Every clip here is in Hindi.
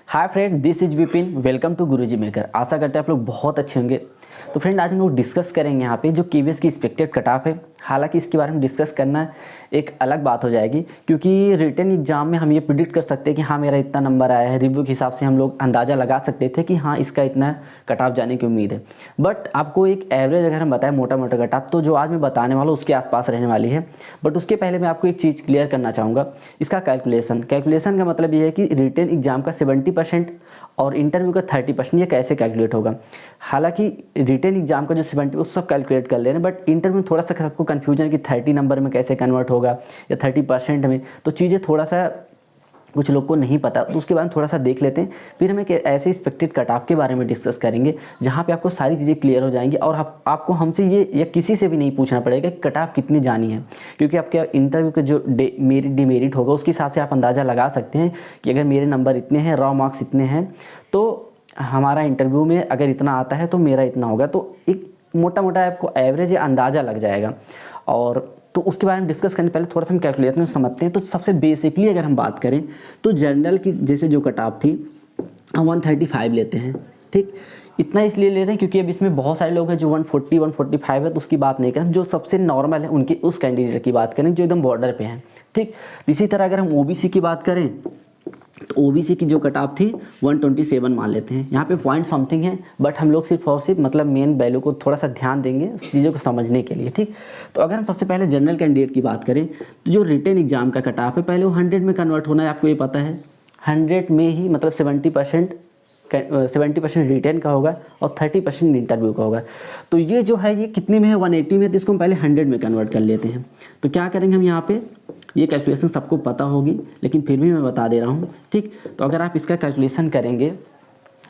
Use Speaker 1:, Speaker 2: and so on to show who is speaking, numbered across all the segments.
Speaker 1: Hi friend, this is Vipin. Welcome to Guruji maker. आशा करते हैं आप लोग बहुत अच्छे होंगे। तो फ्रेंड, आज हम लोग डिस्कस करेंगे यहाँ पे जो केवीएस की एक्सपेक्टेड कट ऑफ है। हालांकि इसके बारे में डिस्कस करना एक अलग बात हो जाएगी, क्योंकि रिटन एग्जाम में हम ये प्रिडिक्ट कर सकते हैं कि हाँ मेरा इतना नंबर आया है। रिव्यू के हिसाब से हम लोग अंदाज़ा लगा सकते थे कि हाँ इसका इतना कट ऑफ जाने की उम्मीद है। बट आपको एक एवरेज अगर हम बताएं मोटा मोटा कट ऑफ, तो जो आज मैं बताने वाला हूँ उसके आसपास रहने वाली है। बट उसके पहले मैं आपको एक चीज़ क्लियर करना चाहूँगा। इसका कैलकुलेशन का मतलब ये है कि रिटन एग्जाम का 70% और इंटरव्यू का 30% ये कैसे कैलकुलेट होगा। हालांकि रिटन एग्जाम का जो 70 वो सब कैलकुलेट कर ले रहे हैं, बट इंटरव्यू में थोड़ा सा सबको कन्फ्यूजन है कि 30 नंबर में कैसे कन्वर्ट होगा या 30% में। तो चीज़ें थोड़ा सा कुछ लोग को नहीं पता, तो उसके बारे में थोड़ा सा देख लेते हैं। फिर हम एक ऐसे एक्सपेक्टेड कट ऑफ के बारे में डिस्कस करेंगे जहाँ पे आपको सारी चीज़ें क्लियर हो जाएंगी और आपको हमसे ये या किसी से भी नहीं पूछना पड़ेगा कि कट ऑफ कितनी जानी है, क्योंकि आपके इंटरव्यू का जो मेरिट डिमेरिट होगा उसके हिसाब से आप अंदाज़ा लगा सकते हैं कि अगर मेरे नंबर इतने हैं, रॉ मार्क्स इतने हैं, तो हमारा इंटरव्यू में अगर इतना आता है तो मेरा इतना होगा। तो एक मोटा मोटा आपको एवरेज या अंदाज़ा लग जाएगा। और तो उसके बारे में डिस्कस करने पहले थोड़ा सा हम कैलकुलेशन समझते हैं। तो सबसे बेसिकली अगर हम बात करें तो जनरल की जैसे जो कट ऑफ थी हम 135 लेते हैं। ठीक, इतना इसलिए ले रहे हैं क्योंकि अब इसमें बहुत सारे लोग हैं जो 140 145 है, तो उसकी बात नहीं करें। जो सबसे नॉर्मल है उनकी उस कैंडिडेट की बात करें जो एकदम बॉर्डर पे हैं। ठीक, इसी तरह अगर हम ओबीसी की बात करें तो ओबीसी की जो कट ऑफ थी 127 मान लेते हैं। यहाँ पे पॉइंट समथिंग है, बट हम लोग सिर्फ और सिर्फ मतलब मेन वैल्यू को थोड़ा सा ध्यान देंगे चीज़ों को समझने के लिए। ठीक, तो अगर हम सबसे पहले जनरल कैंडिडेट की बात करें तो जो रिटन एग्जाम का कट ऑफ है पहले वो 100 में कन्वर्ट होना है, आपको ये पता है। 100 में ही मतलब 70% रिटन का होगा और 30% इंटरव्यू का होगा। तो ये जो है ये कितने में है, 180 में, तो इसको हम पहले 100 में कन्वर्ट कर लेते हैं। तो क्या करेंगे हम यहाँ पे, ये कैलकुलेशन सबको पता होगी लेकिन फिर भी मैं बता दे रहा हूँ। ठीक, तो अगर आप इसका कैलकुलेशन करेंगे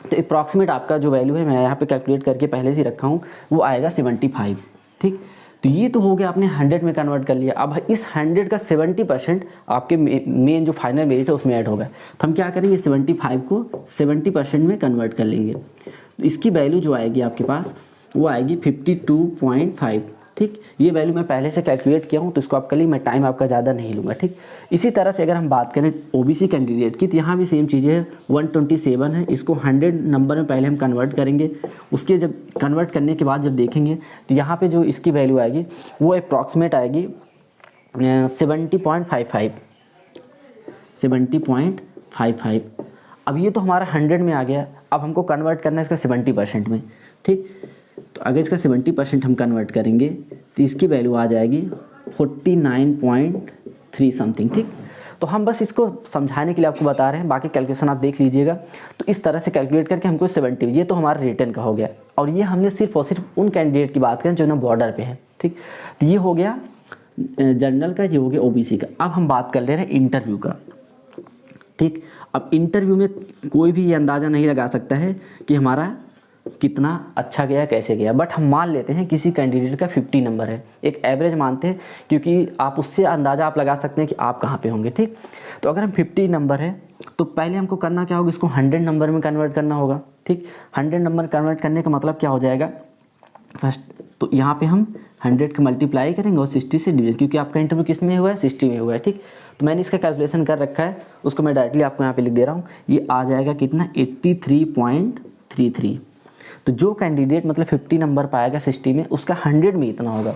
Speaker 1: तो अप्रॉक्सीमेट आपका जो वैल्यू है मैं यहाँ पे कैलकुलेट करके पहले से रखा हूँ, वो आएगा 75। ठीक, तो ये तो हो गया, आपने 100 में कन्वर्ट कर लिया। अब इस 100 का 70% आपके मेन जो फाइनल मेरिट है उसमें ऐड होगा। तो हम क्या करेंगे, 75 को 70% में कन्वर्ट कर लेंगे। तो इसकी वैल्यू जो आएगी आपके पास वो आएगी 52.5। ठीक, ये वैल्यू मैं पहले से कैलकुलेट किया हूँ, तो इसको आप कर लीजिए, मैं टाइम आपका ज़्यादा नहीं लूँगा। ठीक, इसी तरह से अगर हम बात करें ओबीसी कैंडिडेट की तो यहाँ भी सेम चीज़ें है। 127 है, इसको 100 नंबर में पहले हम कन्वर्ट करेंगे। उसके जब कन्वर्ट करने के बाद जब देखेंगे तो यहाँ पे जो इसकी वैल्यू आएगी वो अप्रॉक्सीमेट आएगी 70.55। अब ये तो हमारा 100 में आ गया, अब हमको कन्वर्ट करना है इसका 70% में। ठीक, तो अगर इसका 70% हम कन्वर्ट करेंगे तो इसकी वैल्यू आ जाएगी 49.3 समथिंग। ठीक, तो हम बस इसको समझाने के लिए आपको बता रहे हैं, बाकी कैलकुलेशन आप देख लीजिएगा। तो इस तरह से कैलकुलेट करके हमको 70, ये तो हमारा रिटर्न का हो गया। और ये हमने सिर्फ और सिर्फ उन कैंडिडेट की बात करें जो ना बॉर्डर पे है। ठीक, तो ये हो गया जनरल का, ये हो गया ओबीसी का। अब हम बात कर ले रहे हैं इंटरव्यू का। ठीक, अब इंटरव्यू में कोई भी ये अंदाज़ा नहीं लगा सकता है कि हमारा कितना अच्छा गया कैसे गया, बट हम मान लेते हैं किसी कैंडिडेट का 50 नंबर है, एक एवरेज मानते हैं, क्योंकि आप उससे अंदाज़ा आप लगा सकते हैं कि आप कहाँ पे होंगे। ठीक, तो अगर हम 50 नंबर है तो पहले हमको करना क्या होगा, इसको 100 नंबर में कन्वर्ट करना होगा। ठीक, 100 नंबर कन्वर्ट करने का मतलब क्या हो जाएगा, फर्स्ट तो यहाँ पे हम 100 का मल्टीप्लाई करेंगे और 60 से डिवीजन, क्योंकि आपका इंटरव्यू किस में हुआ है, 60 में हुआ है। ठीक, तो मैंने इसका कैलकुलेशन कर रखा है, उसको मैं डायरेक्टली आपको यहाँ पे लिख दे रहा हूँ। ये आ जाएगा कितना, 83.33। तो जो कैंडिडेट मतलब 50 नंबर पाएगा 60 में, उसका 100 में इतना होगा।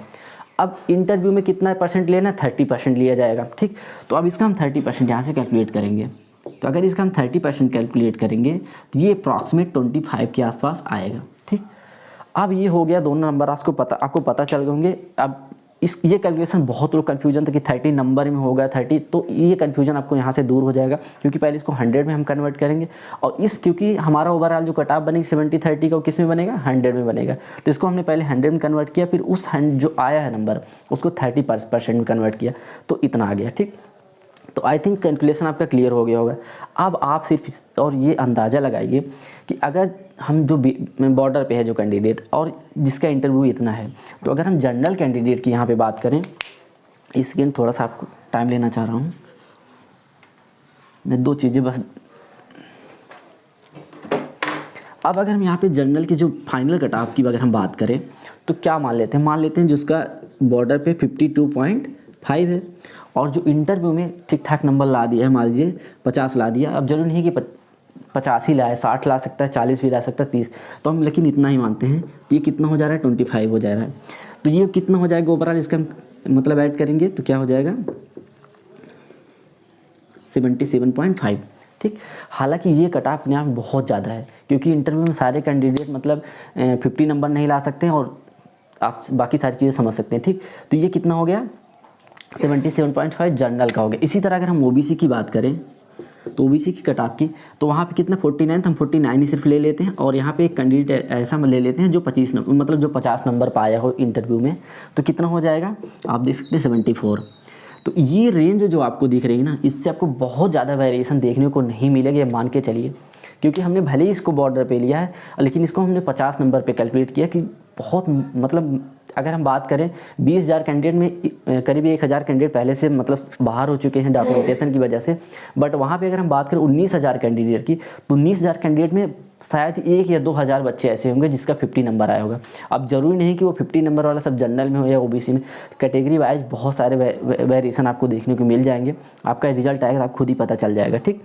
Speaker 1: अब इंटरव्यू में कितना परसेंट लेना, 30% लिया जाएगा। ठीक, तो अब इसका हम 30% यहाँ से कैलकुलेट करेंगे। तो अगर इसका हम 30% कैलकुलेट करेंगे तो ये अप्रॉक्सीमेट 25 के आसपास आएगा। ठीक, अब ये हो गया दोनों नंबर आपको पता चल गए होंगे। अब ये कैलकुलेशन बहुत लोग कन्फ्यूजन था कि 30 नंबर में होगा 30, तो ये कन्फ्यूजन आपको यहाँ से दूर हो जाएगा, क्योंकि पहले इसको 100 में हम कन्वर्ट करेंगे। और क्योंकि हमारा ओवरऑल जो कट ऑफ बनेगी 70-30 का, वो किस में बनेगा, 100 में बनेगा। तो इसको हमने पहले 100 में कन्वर्ट किया, फिर उस जो आया है नंबर उसको 30% में कन्वर्ट किया, तो इतना आ गया। ठीक, तो आई थिंक कैलकुलेशन आपका क्लियर हो गया होगा। अब आप सिर्फ और ये अंदाज़ा लगाइए कि अगर हम जो बॉर्डर पे है जो कैंडिडेट और जिसका इंटरव्यू इतना है, तो अगर हम जनरल कैंडिडेट की यहाँ पे बात करें, इसके थोड़ा सा आपको टाइम लेना चाह रहा हूँ मैं, 2 चीज़ें बस। अब अगर हम यहाँ पे जनरल की जो फाइनल कट ऑफ की अगर हम बात करें तो क्या मान लेते हैं जिसका बॉर्डर पे 52.5 है और जो इंटरव्यू में ठीक ठाक नंबर ला दिया है, मान लीजिए 50 ला दिया। अब जरूरी नहीं कि 85 लाए, 60 ला सकता है, 40 भी ला सकता है, 30, तो हम लेकिन इतना ही मानते हैं। ये कितना हो जा रहा है, 25 हो जा रहा है। तो ये कितना हो जाएगा ओवरऑल, इसका मतलब ऐड करेंगे तो क्या हो जाएगा, 77.5। ठीक, हालांकि ये कट ऑफ अपने आप बहुत ज़्यादा है, क्योंकि इंटरव्यू में सारे कैंडिडेट मतलब 50 नंबर नहीं ला सकते हैं, और आप बाकी सारी चीज़ें समझ सकते हैं। ठीक, तो ये कितना हो गया, 77.5 जनरल का हो गया। इसी तरह अगर हम ओबीसी की बात करें, तो ओबीसी की कट ऑफ की, तो वहाँ पे कितना 49, हम 49 ही सिर्फ ले लेते हैं, और यहाँ पे एक कैंडिडेट ऐसा ले लेते हैं जो 25 नंबर मतलब जो 50 नंबर पाया हो इंटरव्यू में, तो कितना हो जाएगा, आप देख सकते हैं 74। तो ये रेंज जो आपको दिख रही है ना, इससे आपको बहुत ज़्यादा वेरिएशन देखने को नहीं मिलेगा, ये मान के चलिए, क्योंकि हमने भले ही इसको बॉर्डर पे लिया है, लेकिन इसको हमने 50 नंबर पे कैलकुलेट किया कि बहुत मतलब अगर हम बात करें 20,000 कैंडिडेट में करीब 1,000 कैंडिडेट पहले से मतलब बाहर हो चुके हैं डॉक्यूमेंटेशन की वजह से, बट वहाँ पे अगर हम बात करें 19,000 कैंडिडेट की, तो 19,000 कैंडिडेट में शायद 1 या 2,000 बच्चे ऐसे होंगे जिसका 50 नंबर आया होगा। अब जरूरी नहीं कि वो 50 नंबर वाला सब जनरल में हो या ओबीसी में, कैटेगरी वाइज बहुत सारे वेरिएशन आपको देखने को मिल जाएंगे। आपका रिजल्ट आएगा, आप खुद ही पता चल जाएगा। ठीक,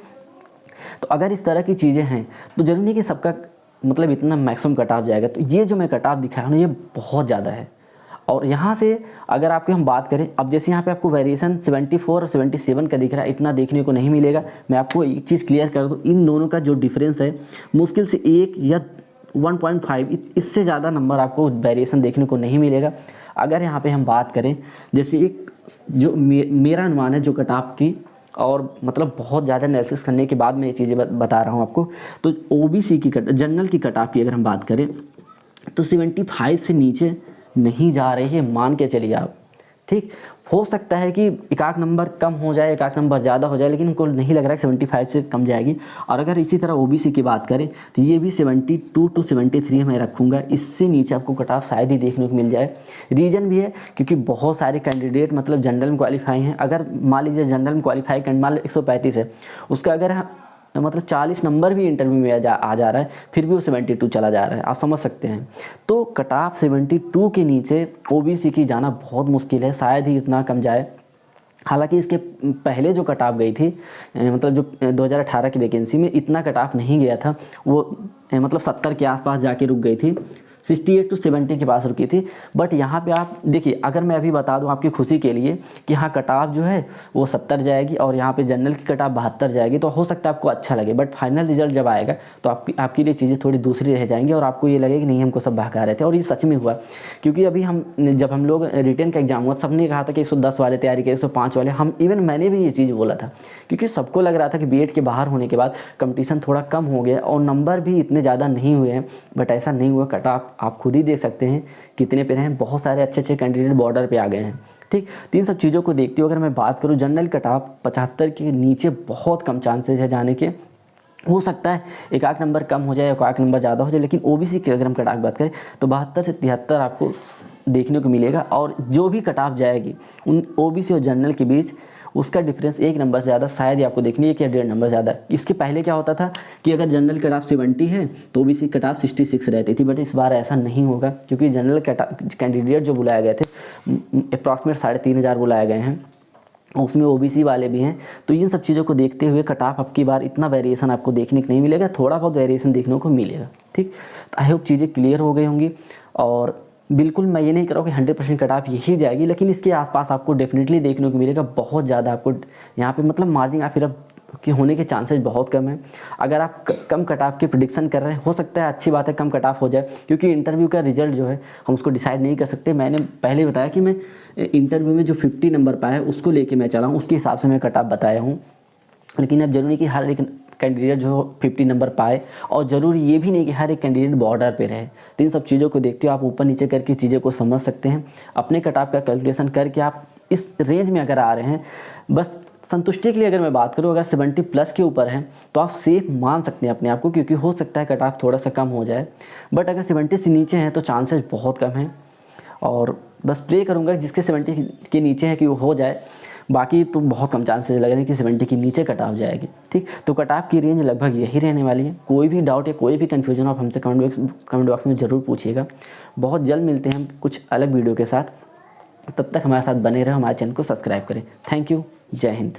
Speaker 1: तो अगर इस तरह की चीज़ें हैं तो जरूरी नहीं कि सबका मतलब इतना मैक्सिमम कट ऑफ जाएगा। तो ये जो मैं कट ऑफ दिखाया हूँ ना, ये बहुत ज़्यादा है। और यहाँ से अगर आपकी हम बात करें, अब जैसे यहाँ पे आपको वेरिएशन 74 और 77 का दिख रहा है, इतना देखने को नहीं मिलेगा। मैं आपको एक चीज़ क्लियर कर दूँ, इन दोनों का जो डिफरेंस है मुश्किल से 1 या 1.5, इससे ज़्यादा नंबर आपको वेरिएशन देखने को नहीं मिलेगा। अगर यहाँ पे हम बात करें, जैसे एक जो मेरा अनुमान है जो कट ऑफ की, और मतलब बहुत ज़्यादा एनालिसिस करने के बाद मैं ये चीज़ें बता रहा हूँ आपको, तो ओबीसी की जनरल की कट ऑफ की अगर हम बात करें तो 75 से नीचे नहीं जा रही है, मान के चलिए आप। ठीक, हो सकता है कि एक आध नंबर कम हो जाए, एक आध नंबर ज़्यादा हो जाए, लेकिन उनको नहीं लग रहा है कि 75 से कम जाएगी। और अगर इसी तरह ओबीसी की बात करें तो ये भी 72 to 73 मैं रखूँगा, इससे नीचे आपको कट ऑफ शायद ही देखने को मिल जाए। रीज़न भी है क्योंकि बहुत सारे कैंडिडेट मतलब जनरल में क्वालिफाई हैं। अगर मान लीजिए जनरल में क्वालिफाई मान लो 135 है, उसका अगर मतलब 40 नंबर भी इंटरव्यू में आ जा रहा है, फिर भी वो 72 चला जा रहा है, आप समझ सकते हैं। तो कट ऑफ 72 के नीचे ओबीसी की जाना बहुत मुश्किल है, शायद ही इतना कम जाए। हालांकि इसके पहले जो कट ऑफ गई थी मतलब जो 2018 की वैकेंसी में इतना कट ऑफ नहीं गया था, वो मतलब 70 के आसपास जाके रुक गई थी, 68 to 70 के पास रुकी थी। बट यहाँ पे आप देखिए, अगर मैं अभी बता दूँ आपकी खुशी के लिए कि हाँ कट ऑफ जो है वो 70 जाएगी और यहाँ पे जनरल की कट ऑफ 72 जाएगी, तो हो सकता है आपको अच्छा लगे। बट फाइनल रिजल्ट जब आएगा तो आपके लिए चीज़ें थोड़ी दूसरी रह जाएंगी और आपको ये लगेगा कि नहीं हमको सब बहका रहे थे। और ये सच में हुआ, क्योंकि अभी जब हम लोग रिटर्न का एग्जाम हुआ, सबने कहा था कि 110 वाले तैयारी करें, 105 वाले, हम इवन मैंने भी ये चीज़ बोला था, क्योंकि सबको लग रहा था कि बीएड के बाहर होने के बाद कंपटीशन थोड़ा कम हो गया और नंबर भी इतने ज़्यादा नहीं हुए हैं। बट ऐसा नहीं हुआ, कट ऑफ आप खुद ही देख सकते हैं कितने पे हैं, बहुत सारे अच्छे अच्छे कैंडिडेट बॉर्डर पे आ गए हैं। ठीक, तो इन सब चीज़ों को देखते हुए अगर मैं बात करूँ, जनरल कट ऑफ 75 के नीचे बहुत कम चांसेस है जाने के। हो सकता है एक आध नंबर कम हो जाए, एक आध नंबर ज़्यादा हो जाए, लेकिन ओबीसी की अगर हम कट ऑफ बात करें तो 72 से 73 आपको देखने को मिलेगा। और जो भी कट ऑफ जाएगी उन ओबीसी और जनरल के बीच उसका डिफरेंस 1 नंबर से ज़्यादा शायद ही आपको देखनी है, कि 1.5 नंबर ज़्यादा। इसके पहले क्या होता था कि अगर जनरल कट ऑफ 70 है तो ओबीसी कट ऑफ 66 रहती थी। बट इस बार ऐसा नहीं होगा, क्योंकि जनरल कैंडिडेट जो बुलाए गए थे अप्रॉक्सीमेट 3,500 बुलाए गए हैं, उसमें ओबीसी वाले भी हैं। तो इन सब चीज़ों को देखते हुए कट ऑफ अब की बार इतना वेरिएशन आपको देखने को नहीं मिलेगा, थोड़ा बहुत वेरिएशन देखने को मिलेगा। ठीक, तो आई होप चीज़ें क्लियर हो गई होंगी। और बिल्कुल मैं ये नहीं कर रहा हूँ कि 100% कट ऑफ यही जाएगी, लेकिन इसके आसपास आपको डेफिनेटली देखने को मिलेगा। बहुत ज़्यादा आपको यहाँ पे मतलब मार्जिन या फिर अब कि होने के चांसेस बहुत कम है। अगर आप कम कट ऑफ की प्रेडिक्शन कर रहे हैं, हो सकता है अच्छी बात है कम कट ऑफ हो जाए, क्योंकि इंटरव्यू का रिजल्ट जो है हम उसको डिसाइड नहीं कर सकते। मैंने पहले बताया कि मैं इंटरव्यू में जो 50 नंबर पाया उसको लेके मैं चला हूँ, उसके हिसाब से मैं कट ऑफ बताया हूँ। लेकिन अब जरूरी कि हर एक कैंडिडेट जो 50 नंबर पाए, और ज़रूरी ये भी नहीं कि हर एक कैंडिडेट बॉर्डर पे रहे। तो इन सब चीज़ों को देखते हुए आप ऊपर नीचे करके चीज़ों को समझ सकते हैं। अपने कट ऑफ का कैलकुलेशन करके आप इस रेंज में अगर आ रहे हैं, बस संतुष्टि के लिए अगर मैं बात करूँ, अगर 70+ के ऊपर है तो आप सेफ मान सकते हैं अपने आप को, क्योंकि हो सकता है कट ऑफ थोड़ा सा कम हो जाए। बट अगर 70 से नीचे हैं तो चांसेस बहुत कम हैं। और बस प्रे करूँगा जिसके 70 के नीचे है कि वो हो जाए, बाकी तो बहुत कम चांसेस लग रहे हैं कि 70 के नीचे कट ऑफ जाएगी। ठीक, तो कट ऑफ की रेंज लगभग यही रहने वाली है। कोई भी डाउट या कोई भी कन्फ्यूजन आप हमसे कमेंट बॉक्स में ज़रूर पूछिएगा। बहुत जल्द मिलते हैं हम कुछ अलग वीडियो के साथ, तब तक हमारे साथ बने रहे, हमारे चैनल को सब्सक्राइब करें। थैंक यू, जय हिंद।